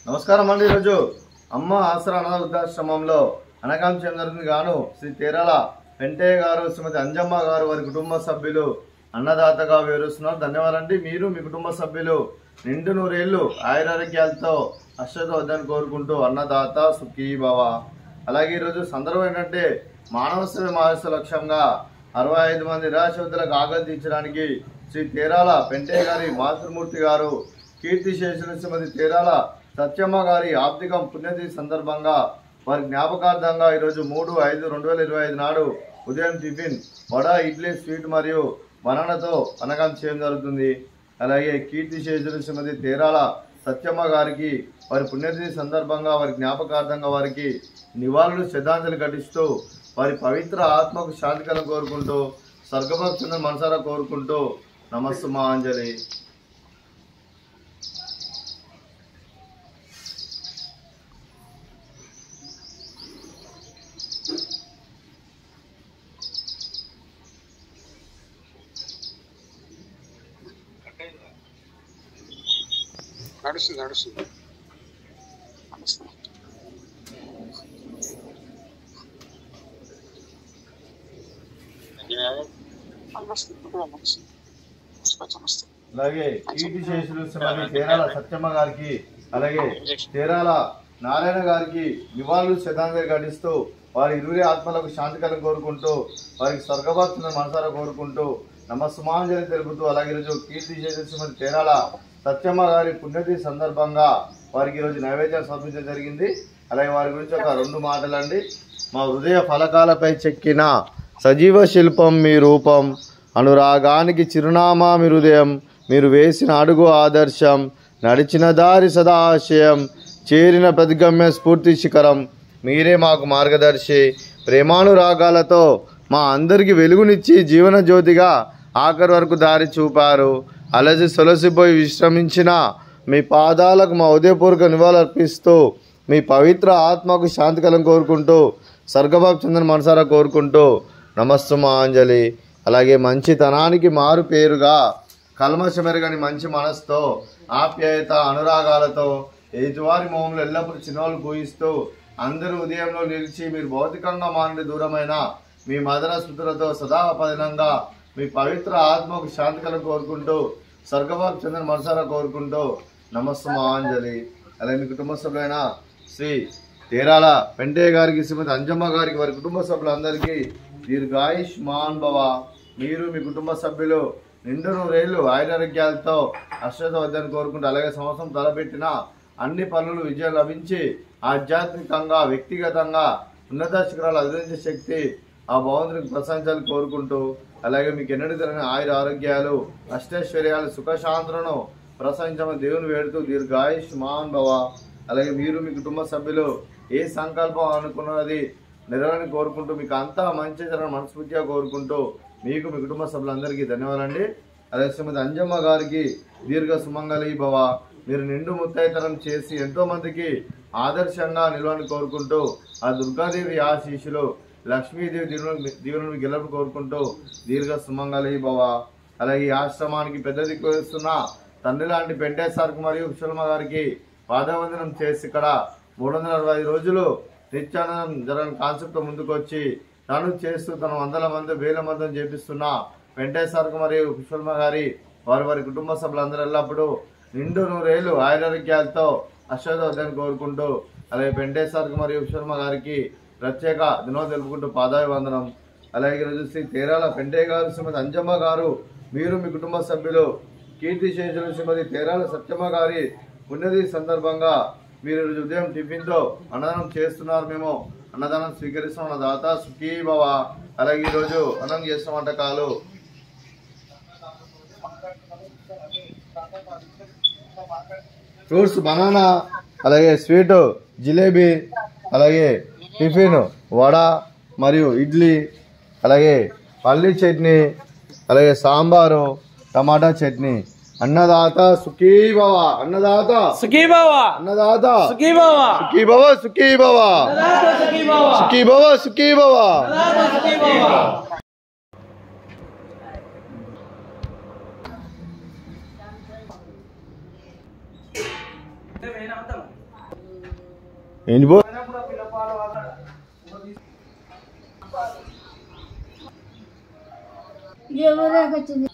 నమస్కారం అండి. ఈరోజు అమ్మ ఆసరా అనాథ వృద్ధాశ్రమంలో అనకాంక్షం జరుగుతుంది గాను శ్రీ తేరాల వెంటయ్య గారు, శ్రీమతి అంజమ్మ గారు వారి కుటుంబ సభ్యులు అన్నదాతగా వివరిస్తున్నారు. ధన్యవాదాలండి. మీరు మీ కుటుంబ సభ్యులు నిండు నూరేళ్లు ఆయురారోగ్యాలతో అశ్వత వద్దని కోరుకుంటూ అన్నదాత సుఖీ భవ. అలాగే ఈరోజు సందర్భం ఏంటంటే మానవ సేవ మహోత్సవ లక్ష్యంగా 65 మంది నిరాశ్రతులకు ఆగందించడానికి శ్రీ తేరాల వెంటయ్య గారి మాతృమూర్తి గారు కీర్తిశేషులు శ్రీమతి తేరాల సత్యమ్మ గారి ఆర్థికం పుణ్యతిథి సందర్భంగా వారి జ్ఞాపకార్థంగా ఈరోజు 3/5/2025 నాడు ఉదయం టిఫిన్ వడ, ఇడ్లీ, స్వీట్ మరియు బనానాతో అన్నదానం చేయడం జరుగుతుంది. అలాగే కీర్తిశేషులు శ్రీమతి తేరాల సత్యమ్మ గారికి వారి పుణ్యతిథి సందర్భంగా వారి జ్ఞాపకార్థంగా వారికి నివాళులు శ్రద్ధాంజలి ఘటిస్తూ వారి పవిత్ర ఆత్మకు శాంతికరం కోరుకుంటూ స్వర్గభక్తులను మనసారా కోరుకుంటూ నమస్సు మహాంజలి. నడుస్తుంది అలాగే కీర్తిశేషులు శ్రీమతి తేరాల సత్యమ్మ గారికి అలాగే తేరాల నారాయణ గారికి నివాళులు శ్రద్ధాంజలి ఘటిస్తూ వారి ఇరువురి ఆత్మలకు శాంతికరం కోరుకుంటూ వారికి స్వర్గభక్తులను మనసారా కోరుకుంటూ నమస్సుమాంజలి తెలుపుతూ అలాగే ఈరోజు కీర్తిశేషులు శ్రీమతి తేరాల సత్యమ్మ గారి పుణ్యతిథి సందర్భంగా వారికి ఈరోజు నైవేద్యం సమర్పించడం జరిగింది. అలాగే వారి గురించి ఒక 2 మాటలండి. మా హృదయ ఫలకాలపై చెక్కిన సజీవ శిల్పం మీ రూపం, అనురాగానికి చిరునామా మీ హృదయం, మీరు వేసిన అడుగు ఆదర్శం, నడిచిన దారి సదా ఆశయం, చేరిన ప్రతిగమ్య స్ఫూర్తి శిఖరం, మీరే మాకు మార్గదర్శి. ప్రేమానురాగాలతో మా అందరికీ వెలుగునిచ్చి జీవన జ్యోతిగా ఆఖరి వరకు దారి చూపారు. అలసి సొలసిపోయి విశ్రమించిన మీ పాదాలకు మా ఉదయపూర్వక నివాళులర్పిస్తూ మీ పవిత్ర ఆత్మకు శాంతికలం కోరుకుంటూ స్వర్గభక్తులను మనసారా కోరుకుంటూ నమస్సు మహాంజలి. అలాగే మంచితనానికి మారు పేరుగా కల్మషమెరగని మంచి మనసుతో ఆప్యాయత అనురాగాలతో ఎదుటివారి మోహంలో ఎల్లప్పుడూ చిన్నవాళ్ళు పూయిస్తూ అందరూ ఉదయంలో నిలిచి మీరు భౌతికంగా మానండి దూరమైన మీ మదన స్మృతులతో సదా పదినంగా మీ పవిత్ర ఆత్మకు శాంతికలం కోరుకుంటూ స్వర్గభక్తులను మనసారా కోరుకుంటూ నమస్సు మహాంజలి. అలాగే మీ కుటుంబ సభ్యులైన శ్రీ తేరాల వెంటయ్య గారికి, శ్రీమతి అంజమ్మ గారికి, వారి కుటుంబ సభ్యులందరికీ దీర్ఘాయుష్మాన్ భవ. మీరు మీ కుటుంబ సభ్యులు నిండు నూరేళ్లు ఆయురారోగ్యాలతో అశ్వత వద్దని కోరుకుంటూ అలాగే సంవత్సరం తలపెట్టిన అన్ని పనులు విజయం లభించి ఆధ్యాత్మికంగా వ్యక్తిగతంగా ఉన్నత శిఖరాలు అధిగమించే శక్తి ఆ భగవంతునికి ప్రశంసలు కోరుకుంటూ అలాగే మీకు ఎన్నడూ జరిగిన ఆయుర ఆరోగ్యాలు అష్టైశ్వర్యాలు సుఖశాంతులను ప్రశంసమని దేవుని వేడుతూ దీర్ఘాయుష్మాన్ భవ. అలాగే మీరు మీ కుటుంబ సభ్యులు ఏ సంకల్పం అనుకున్నది నెరవేరని కోరుకుంటూ మీకు అంతా మంచి జరగని మనస్ఫూర్తిగా కోరుకుంటూ మీకు మీ కుటుంబ సభ్యులందరికీ ధన్యవాదాలండి. అలాగే శ్రీమతి అంజమ్మ గారికి దీర్ఘ సుమంగళి భవ. మీరు నిండు ముత్తైతనం చేసి ఎంతో మందికి ఆదర్శంగా నిలవని కోరుకుంటూ ఆ దుర్గాదేవి ఆశీస్సులు లక్ష్మీదేవి దీవెనలు గెలుపు కోరుకుంటూ దీర్ఘ సుమంగళి భవ. అలాగే ఈ ఆశ్రమానికి పెద్ద దిక్కు వేస్తున్న తండ్రి లాంటి వెంటయ్య సార్కి మరియు కుశలమ్మ గారికి పాదవందనం చేసి ఇక్కడ 365 రోజులు నిత్యానందం జరగని కాన్సెప్ట్ ముందుకు వచ్చి తను చేస్తూ తన 100 మంది 1000 మందిని చేపిస్తున్న వెంటయ్య సార్కి మరియు కుశలమ్మ గారి వారి కుటుంబ సభ్యులందరూ ఎల్లప్పుడూ నిండు నూరేళ్లు ఆయురారోగ్యాలతో అశ్వత వద్దని కోరుకుంటూ అలాగే వెంటయ్య సార్కి మరియు కుశలమ్మ గారికి ప్రత్యేక దినోత్సవం తెలుపుకుంటూ పాదాభివందనం. అలాగే ఈరోజు శ్రీ తేరాల వెంటయ్య గారు, శ్రీమతి అంజమ్మ గారు, మీరు మీ కుటుంబ సభ్యులు కీర్తిశేషులు శ్రీమతి తేరాల సత్యమ్మ గారి పుణ్యతిథి సందర్భంగా మీరు ఈరోజు ఉదయం టిఫిన్తో అన్నదానం చేస్తున్నారు. మేము అన్నదానం స్వీకరిస్తున్నాం. అన్నదాత సుఖీ భవ. అలాగే ఈరోజు అన్నం చేస్తున్న వంటకాలు ఫ్రూట్స్ బనానా, అలాగే స్వీట్ జిలేబీ, అలాగే టిఫిన్ వడ మరియు ఇడ్లీ, అలాగే పల్లీ చట్నీ, అలాగే సాంబారు, టమాటా చట్నీ. అన్నదాత సుఖీ భవ. అన్నదాత సుఖీ భవ. అన్నదాత సుఖీ భవ. సుఖీ భవ. సుఖీ భవ. సుఖీ భవ. సుఖీ భవ. ఏంటి బో ఎవరు వచ్చింది